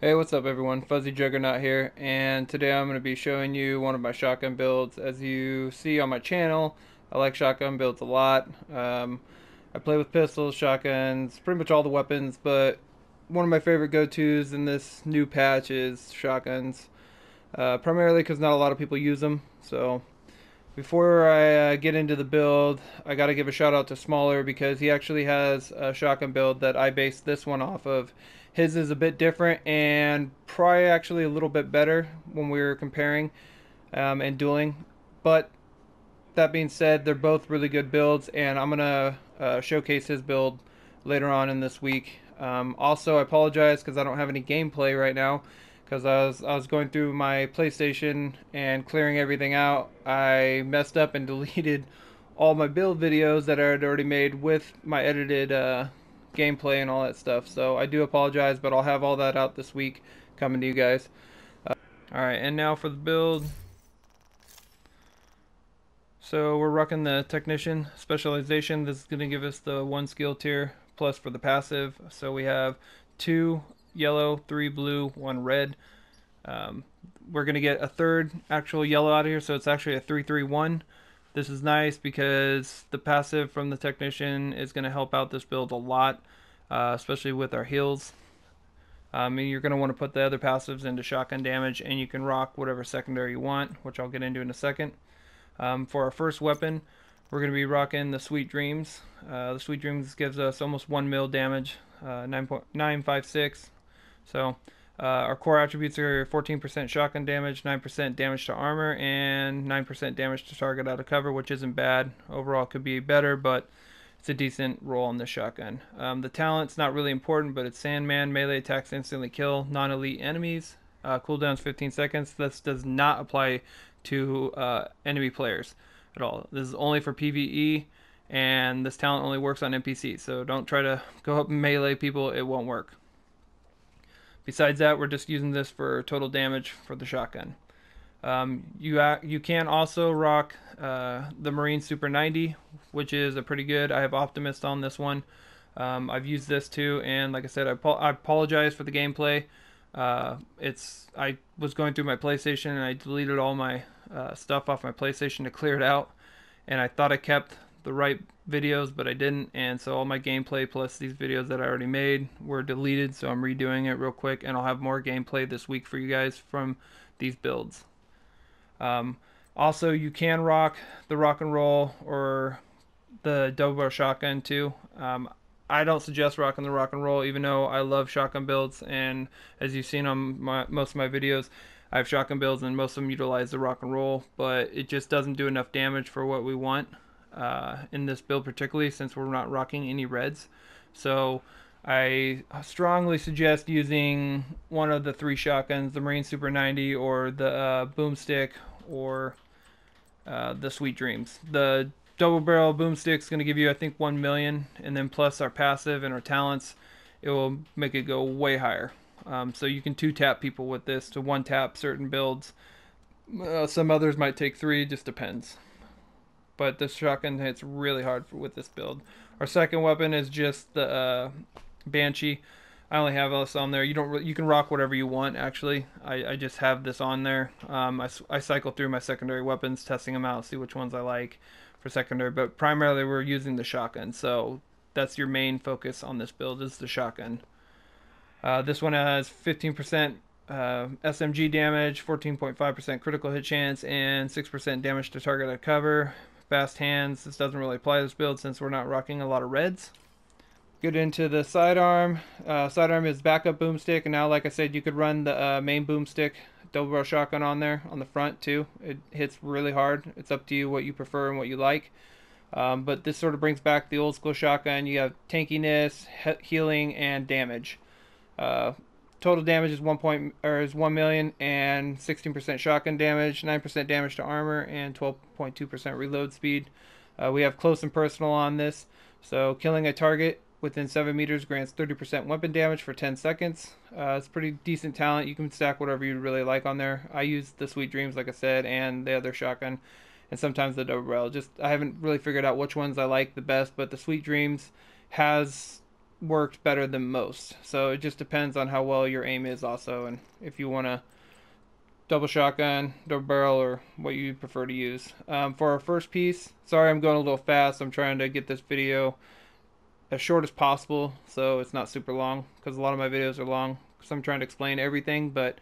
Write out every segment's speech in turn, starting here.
Hey, what's up everyone? Fuzzy Juggernaut here, and today I'm going to be showing you one of my shotgun builds. As you see on my channel, I like shotgun builds a lot. I play with pistols, shotguns, pretty much all the weapons, but one of my favorite go-tos in this new patch is shotguns. Primarily because not a lot of people use them, so before I get into the build, I got to give a shout out to Smaller because he actually has a shotgun build that I based this one off of. His is a bit different and probably actually a little bit better when we were comparing and dueling. But that being said, they're both really good builds, and I'm gonna showcase his build later on in this week. Also, I apologize because I don't have any gameplay right now because I was going through my PlayStation and clearing everything out. I messed up and deleted all my build videos that I had already made with my edited gameplay and all that stuff. So I do apologize, but I'll have all that out this week coming to you guys. Alright, and now for the build. So we're rocking the Technician specialization. This is going to give us the 1 skill tier plus for the passive. So we have 2 yellow, 3 blue, 1 red. We're going to get a third actual yellow out of here, so it's actually a 3-3-1. This is nice because the passive from the Technician is going to help out this build a lot, especially with our heals. And you're going to want to put the other passives into shotgun damage, and you can rock whatever secondary you want, which I'll get into in a second. For our first weapon, we're going to be rocking the Sweet Dreams. The Sweet Dreams gives us almost 1 mil damage, 9.956. So our core attributes are 14% shotgun damage, 9% damage to armor, and 9% damage to target out of cover, which isn't bad. Overall, it could be better, but it's a decent roll on this shotgun. The talent's not really important, but it's Sandman. Melee attacks instantly kill non-elite enemies. Cooldown's 15 seconds. This does not apply to enemy players at all. This is only for PvE, and this talent only works on NPCs, so don't try to go up and melee people. It won't work. Besides that, we're just using this for total damage for the shotgun. You can also rock the Marine Super 90, which is a pretty good. I have Optimist on this one. I've used this too, and like I said, I apologize for the gameplay. I was going through my PlayStation and I deleted all my stuff off my PlayStation to clear it out, and I thought I kept the right videos, but I didn't, and so all my gameplay plus these videos that I already made were deleted, so I'm redoing it real quick, and I'll have more gameplay this week for you guys from these builds. Also, you can rock the rock and roll or the double barrel shotgun too. I don't suggest rocking the rock and roll, even though I love shotgun builds, and as you've seen on most of my videos, I have shotgun builds and most of them utilize the rock and roll, but it just doesn't do enough damage for what we want in this build, particularly since we're not rocking any reds. So I strongly suggest using one of the 3 shotguns, the Marine Super 90 or the Boomstick or the Sweet Dreams. The double barrel boomstick is going to give you, I think, 1 million, and then plus our passive and our talents, it will make it go way higher. So you can 2-tap people with this to 1-tap certain builds. Some others might take 3, just depends. But the shotgun hits really hard with this build. Our second weapon is just the Banshee. I only have this on there. You can rock whatever you want. Actually, I just have this on there. I cycle through my secondary weapons, testing them out, see which ones I like for secondary. But primarily, we're using the shotgun. So that's your main focus on this build is the shotgun. This one has 15% SMG damage, 14.5% critical hit chance, and 6% damage to target at cover. Fast hands. This doesn't really apply to this build since we're not rocking a lot of reds. Get into the sidearm. Sidearm is backup boomstick, and now, like I said, you could run the main boomstick double barrel shotgun on there on the front too. It hits really hard. It's up to you what you prefer and what you like. But this sort of brings back the old school shotgun. You have tankiness, healing, and damage. Total damage is 1 million and 16% shotgun damage, 9% damage to armor, and 12.2% reload speed. We have close and personal on this, so killing a target within 7 meters grants 30% weapon damage for 10 seconds. It's pretty decent talent. You can stack whatever you really like on there. I use the Sweet Dreams, like I said, and the other shotgun, and sometimes the double barrel. I haven't really figured out which ones I like the best, but the Sweet Dreams has worked better than most. So it just depends on how well your aim is also, and if you want to double shotgun, double barrel, or what you prefer to use. For our first piece, sorry I'm going a little fast. I'm trying to get this video as short as possible so it's not super long, because a lot of my videos are long because I'm trying to explain everything, but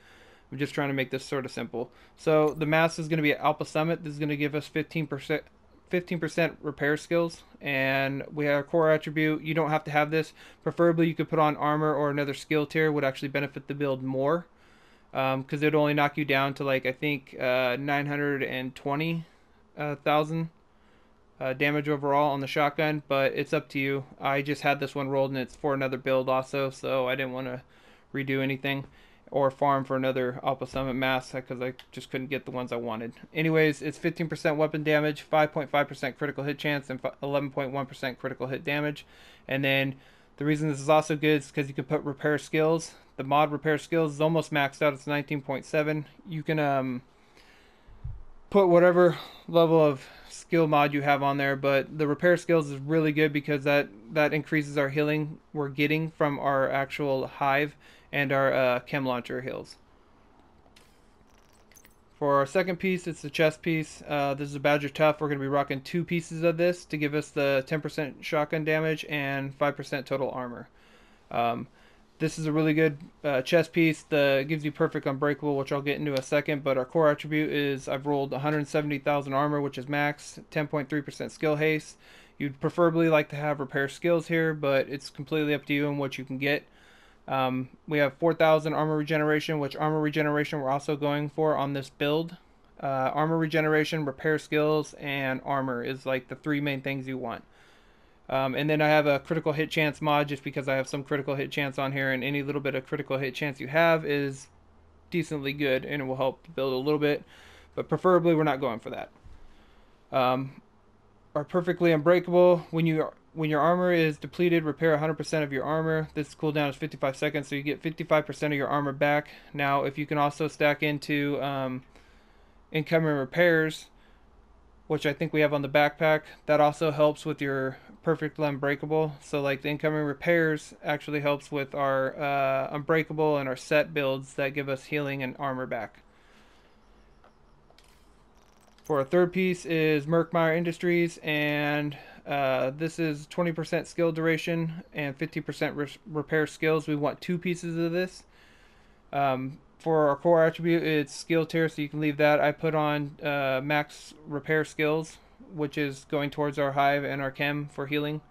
I'm just trying to make this sort of simple. So the mask is going to be at Alpha Summit. This is going to give us 15% repair skills, and we have a core attribute. You don't have to have this. Preferably you could put on armor or another skill tier, would actually benefit the build more, because it would only knock you down to like I think 920,000 damage overall on the shotgun, but it's up to you. I just had this one rolled and it's for another build also, so I didn't want to redo anything or farm for another Alpha Summit mask because I just couldn't get the ones I wanted. Anyways, it's 15% weapon damage, 5.5% critical hit chance, and 11.1% critical hit damage. And then the reason this is also good is because you can put repair skills. The mod repair skills is almost maxed out. It's 19.7. You can put whatever level of skill mod you have on there, but the repair skills is really good because that increases our healing we're getting from our actual hive and our chem launcher heals. For our second piece, it's the chest piece. This is a Badger Tough. We're going to be rocking 2 pieces of this to give us the 10% shotgun damage and 5% total armor. This is a really good chest piece that gives you perfect unbreakable, which I'll get into a second, but our core attribute is I've rolled 170,000 armor, which is max, 10.3% skill haste. You'd preferably like to have repair skills here, but it's completely up to you and what you can get. We have 4,000 armor regeneration, which armor regeneration we're also going for on this build. Armor regeneration, repair skills, and armor is like the 3 main things you want. And then I have a critical hit chance mod just because I have some critical hit chance on here, and any little bit of critical hit chance you have is decently good and it will help build a little bit, but preferably we're not going for that. Are perfectly unbreakable. When your armor is depleted, repair 100% of your armor. This cooldown is 55 seconds, so you get 55% of your armor back. Now, if you can also stack into incoming repairs, which I think we have on the backpack, that also helps with your perfectly unbreakable. So like the incoming repairs actually helps with our unbreakable and our set builds that give us healing and armor back. For our third piece is Merkmeyer Industries, and this is 20% skill duration and 50% repair skills. We want 2 pieces of this. For our core attribute, it's skill tier, so you can leave that. I put on max repair skills, which is going towards our hive and our chem for healing.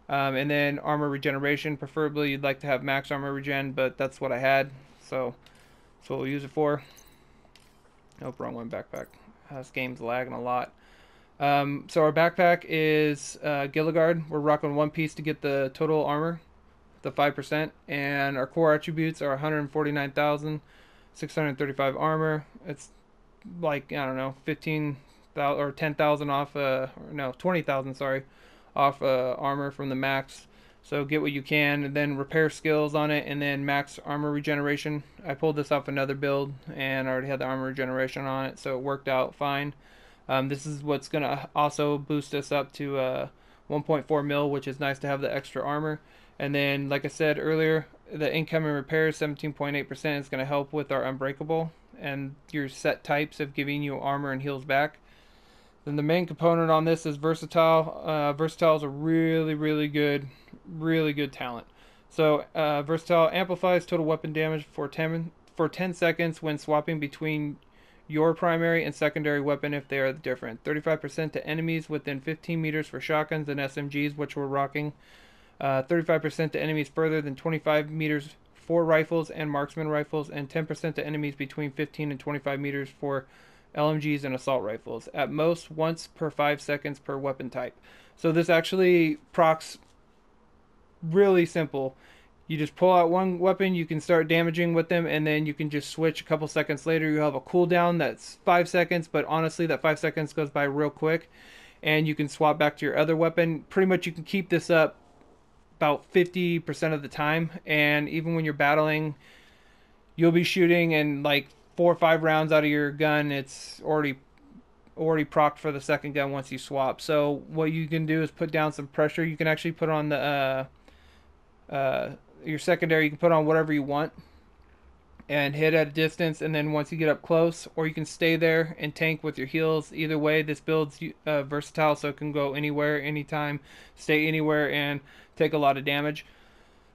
And then armor regeneration. Preferably you'd like to have max armor regen, but that's what I had, so that's what we'll use it for. Nope, wrong one, backpack. This game's lagging a lot. So our backpack is Gilligard. We're rocking 1 piece to get the total armor, the 5%, and our core attributes are 149,635 armor. It's like, I don't know, 15,000 or 10,000 off, no, 20,000, sorry, off armor from the max. So get what you can, and then repair skills on it, and then max armor regeneration. I pulled this off another build, and I already had the armor regeneration on it, so it worked out fine. This is what's going to also boost us up to 1.4 mil, which is nice to have the extra armor. And then, like I said earlier, the incoming repairs, 17.8%, is going to help with our unbreakable and your set types of giving you armor and heals back. Then the main component on this is Versatile. Versatile is a really good talent. So Versatile amplifies total weapon damage for 10 seconds when swapping between your primary and secondary weapon if they are different. 35% to enemies within 15 meters for shotguns and SMGs, which we're rocking. 35% to enemies further than 25 meters for rifles and marksman rifles, and 10% to enemies between 15 and 25 meters for LMGs and assault rifles, at most once per 5 seconds per weapon type. So this actually procs really simple. You just pull out one weapon, you can start damaging with them, and then you can just switch a couple seconds later. You have a cooldown that's 5 seconds, but honestly that 5 seconds goes by real quick, and you can swap back to your other weapon. Pretty much you can keep this up about 50% of the time, and even when you're battling, you'll be shooting and like 4 or 5 rounds out of your gun, it's already procced for the second gun once you swap. So what you can do is put down some pressure. You can actually put on the Your secondary, you can put on whatever you want and hit at a distance, and then once you get up close, or you can stay there and tank with your heals. Either way, this build's versatile, so it can go anywhere, anytime, stay anywhere, and take a lot of damage.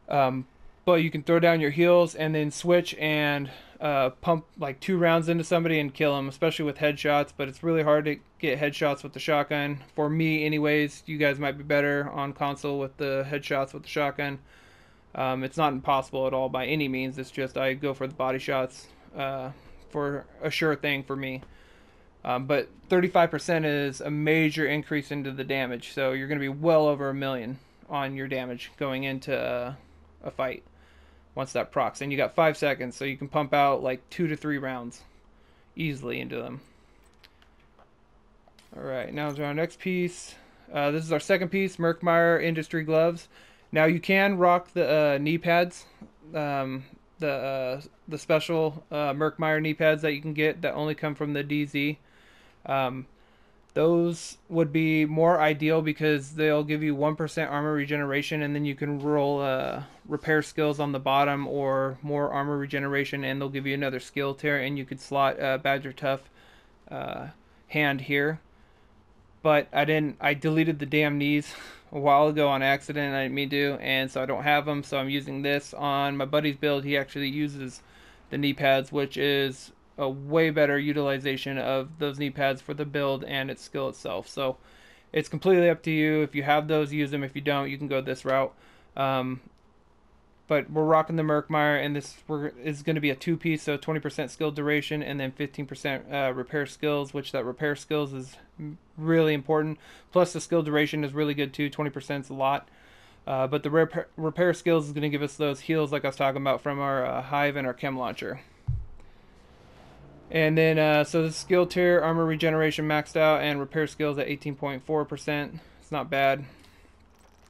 But you can throw down your heals and then switch and pump like 2 rounds into somebody and kill them, especially with headshots. But it's really hard to get headshots with the shotgun. For me, anyways. You guys might be better on console with the headshots with the shotgun. It's not impossible at all by any means. It's just I go for the body shots for a sure thing for me. But 35% is a major increase into the damage. So you're going to be well over 1,000,000 on your damage going into a fight once that procs. And you got 5 seconds, so you can pump out like 2 to 3 rounds easily into them. Alright, now to our next piece. This is our second piece, Merkmeyer Industry Gloves. Now you can rock the knee pads, the special Merkmeyer knee pads that you can get that only come from the DZ. Those would be more ideal because they'll give you 1% armor regeneration, and then you can roll repair skills on the bottom or more armor regeneration, and they'll give you another skill tier, and you could slot Badger Tough hand here. But I deleted the damn knees a while ago on accident. I didn't mean to, and so I don't have them. So I'm using this on my buddy's build. He actually uses the knee pads, which is a way better utilization of those knee pads for the build and its skill itself. So it's completely up to you. If you have those, use them. If you don't, you can go this route. But we're rocking the Merkmeyer, and this is going to be a 2-piece, so 20% skill duration and then 15% repair skills, which that repair skills is really important. Plus the skill duration is really good too. 20% is a lot. But the repair skills is going to give us those heals like I was talking about from our Hive and our Chem Launcher. And then, so the skill tier, armor regeneration maxed out, and repair skills at 18.4%. It's not bad.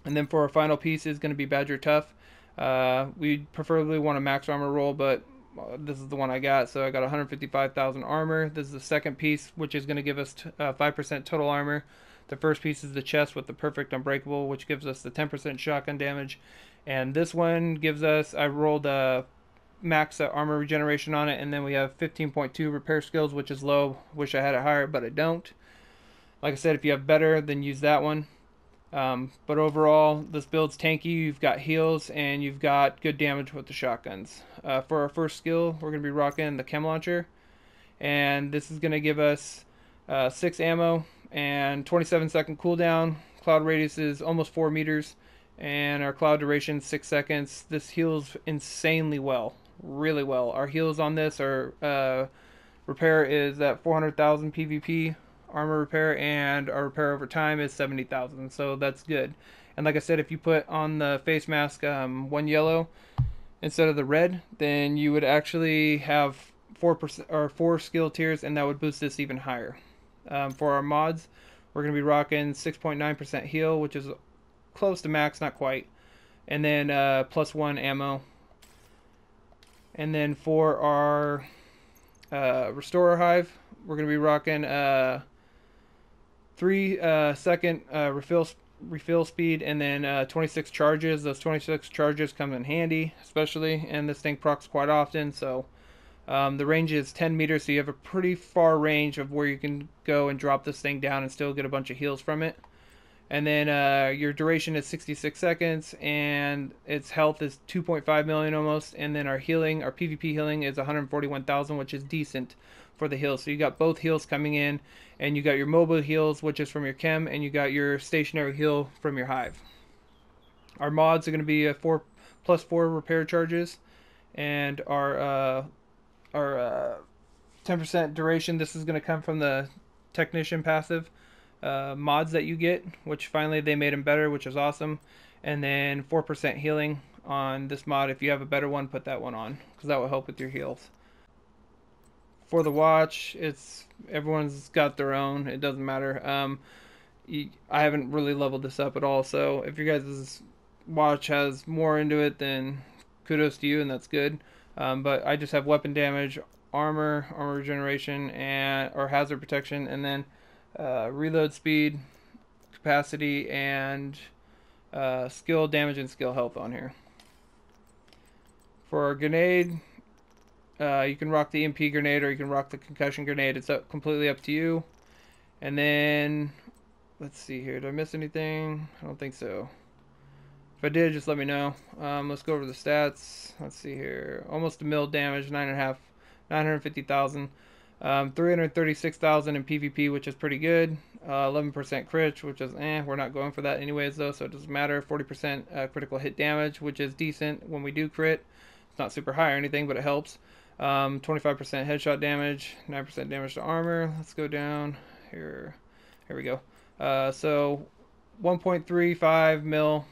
And then for our final piece is going to be Badger Tough. We preferably want a max armor roll, but this is the one I got. So I got 155,000 armor. This is the second piece, which is going to give us 5% total armor. The first piece is the chest with the perfect unbreakable, which gives us the 10% shotgun damage. And this one gives us, I rolled a max armor regeneration on it, and then we have 15.2 repair skills, which is low. Wish I had it higher, but I don't. Like I said, if you have better, then use that one. But overall, this build's tanky. You've got heals and you've got good damage with the shotguns. For our first skill, we're going to be rocking the Chem Launcher, and this is going to give us 6 ammo and 27-second cooldown. Cloud radius is almost 4 meters, and our cloud duration 6 seconds. This heals insanely well, really well. Our heals on this are repair is at 400,000 PvP. Armor repair, and our repair over time is 70,000, so that's good. And like I said, if you put on the face mask 1 yellow instead of the red, then you would actually have 4% or 4 skill tiers, and that would boost this even higher. For our mods, we're going to be rocking 6.9% heal, which is close to max, not quite, and then +1 ammo. And then for our Restorer Hive, we're going to be rocking 3-second refill speed, and then 26 charges. Those 26 charges come in handy, especially, and this thing procs quite often. So the range is 10 meters, so you have a pretty far range of where you can go and drop this thing down and still get a bunch of heals from it. And then your duration is 66 seconds, and its health is 2.5 million almost. And then our healing, our PvP healing, is 141,000, which is decent for the heals. So you got both heals coming in, and you got your mobile heals, which is from your chem, and you got your stationary heal from your hive. Our mods are going to be a +4 repair charges, and our 10% duration. This is going to come from the technician passive mods that you get, which finally they made them better, which is awesome. And then 4% healing on this mod. If you have a better one, put that one on, because that will help with your heals. For the watch, everyone's got their own. It doesn't matter. I haven't really leveled this up at all, so if your guys' watch has more into it, then kudos to you, and that's good. But I just have weapon damage, armor regeneration, or hazard protection, and then reload speed, capacity, and skill damage and skill health on here. For a grenade, you can rock the EMP grenade or you can rock the concussion grenade. It's completely up to you. And then, let's see here. Did I miss anything? I don't think so. If I did, just let me know. Let's go over the stats. Let's see here. Almost a mil damage, 950,000. 336,000 in PvP, which is pretty good. 11% crit, which is we're not going for that anyways though, so it doesn't matter. 40% critical hit damage, which is decent when we do crit. It's not super high or anything, but it helps. 25% headshot damage, 9% damage to armor. Let's go down here. Here we go. So 1.35 mil.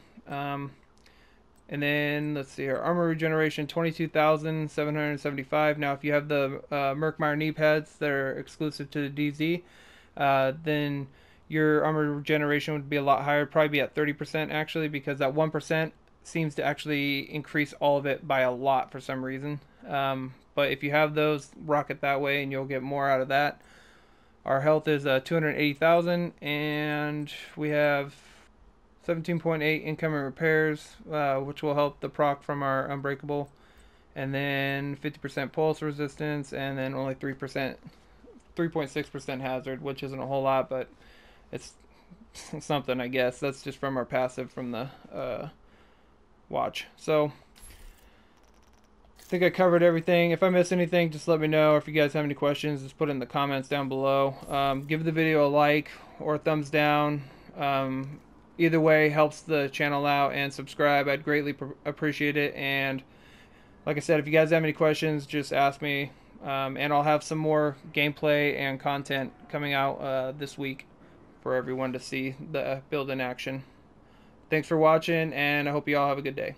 And then let's see here, armor regeneration 22,775. Now, if you have the Merkmeyer knee pads that are exclusive to the DZ, then your armor regeneration would be a lot higher. It'd probably be at 30% actually, because that 1% seems to actually increase all of it by a lot for some reason. But if you have those, rock it that way, and you'll get more out of that. Our health is 280,000, and we have 17.8 incoming repairs, which will help the proc from our Unbreakable, and then 50% pulse resistance, and then only 3.6% hazard, which isn't a whole lot, but it's something, I guess. That's just from our passive from the watch. So I think I covered everything. If I missed anything, just let me know. Or if you guys have any questions, just put it in the comments down below. Give the video a like or a thumbs down. Either way helps the channel out, and subscribe. I'd greatly appreciate it. And like I said, if you guys have any questions, just ask me. And I'll have some more gameplay and content coming out this week for everyone to see the build in action. Thanks for watching, and I hope you all have a good day.